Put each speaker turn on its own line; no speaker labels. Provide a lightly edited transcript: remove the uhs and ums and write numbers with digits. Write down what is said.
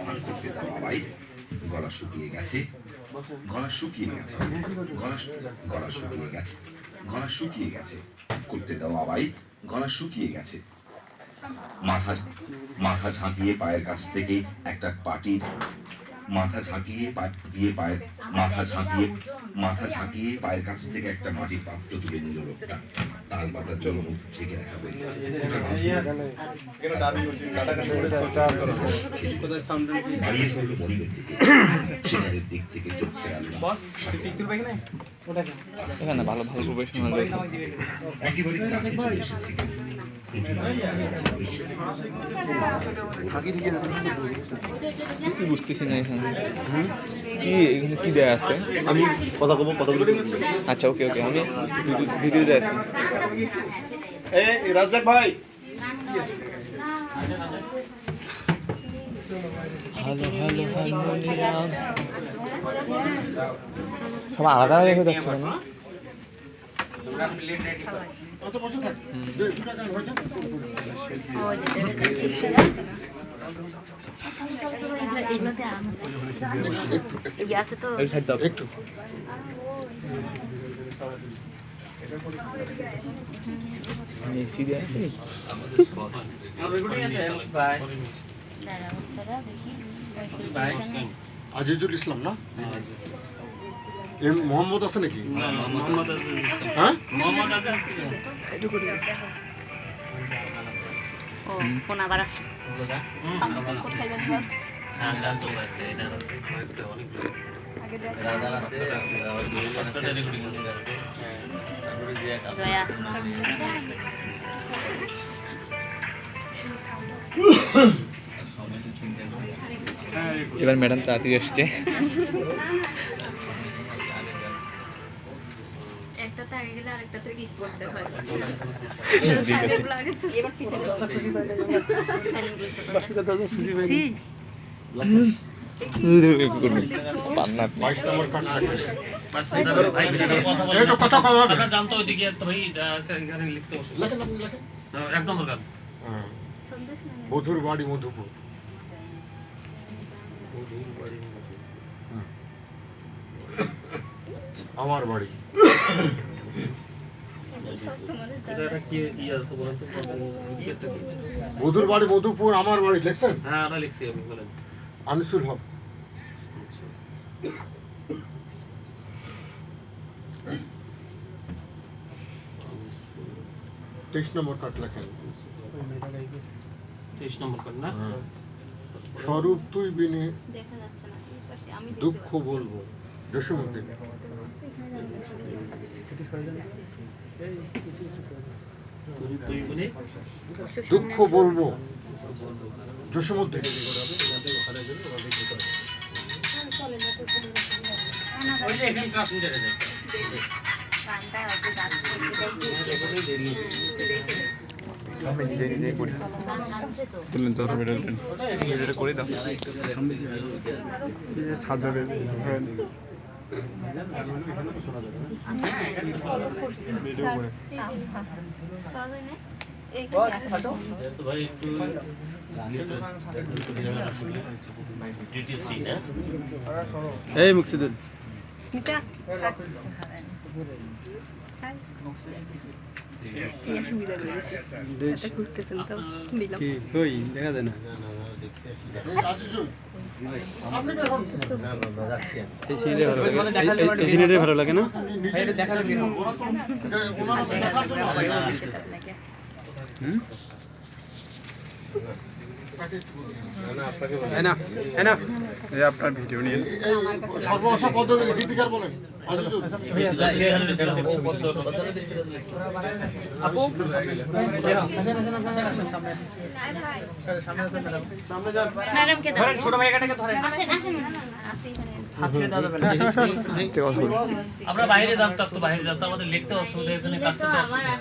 পান করতে দাও আবাই, গলা শুকিয়ে গেছে, গলা শুকিয়ে গেছে, গলা গলা শুকিয়ে গেছে, গলা শুকিয়ে গেছে, করতে দাও আবাই, গলা শুকিয়ে গেছে। মাথা মাথা ঝাঁকিয়ে পায়ের কাছ থেকে একটা পাটির মাথা ঝাঁকিয়ে পায়ের মাথা ঝাঁকিয়ে পায়ের কাছ থেকে একটা মাটির পাত্র তুলে নিল লোকটা। তাল পাতার জন্য মুখ ঢেকে রাখা হয়েছে। বাড়িয়ে ধরল মনিবের দিকে, সেখানের দিক থেকে চোখ ফেরাল
এখানে ভালো ভালো প্রফেশনাল
একেবারে কাছে চলে এসেছে।
কিছু বুঝতেছি না এখানে কি এখানে কি দেয়া আছে।
আমি কথা বলবো, কথাগুলো
আচ্ছা ওকে ওকে, আমি ভিডিওতে আছি।
এই রাজ্জাক ভাই,
হ্যালো হ্যালো হ্যালো, সব আলাদা রেখে যাচ্ছে কেন? একটু সিরিয়াস আছে
আজিজুল ইসলাম না? মোহাম্মদ আছে নাকি? হ্যাঁ,
ফোন আবার আছে।
এবার ম্যাডাম তাড়াতাড়ি আসছে।
একটাতে আগে গেলে আরেকটাতে পিছ পড়তে হয়।
বধুর বাড়ি মধুপুর। আমার বাড়ি বধুর বাড়ি মধুপুর, আমার বাড়ি লিখছেন?
হ্যাঁ আমরা লিখছি। আমি বলেন
আনিসুল হক। তেইশ নম্বর কাট লেখেন।
23 নম্বর কার্ড না?
স্বরূপ তুই বিনে
দেখা যাচ্ছে না, এই পাশে আমি
দুঃখ বলবো জসীমউদ্দিন।
তুই বলে
দুঃখ বলবো জসীমউদ্দিন।
ওই যে এখানে ক্লাস নিতে যায়।
গানটা হচ্ছে গাচ্ছে, এটাই কি
আমি নিজে নিজেই করি।
গান গাচ্ছে তো।
তুলেন তো ভিডিওটা করে দাও। এই যে ছাত্রদের এই মুকসিদুল দেখা যায় না। ভালো লাগে না? আপনার ভিডিও নিয়ে
সর্বনাশা পদ্ধতি গীতিকার বলেন।
ছোট ভাইটাকে ধরেন। আমরা বাইরে যাবো, তো বাইরে যাবো, আমাদের লিখতে অসুবিধা, এখানে কাজ করতে অসুবিধা।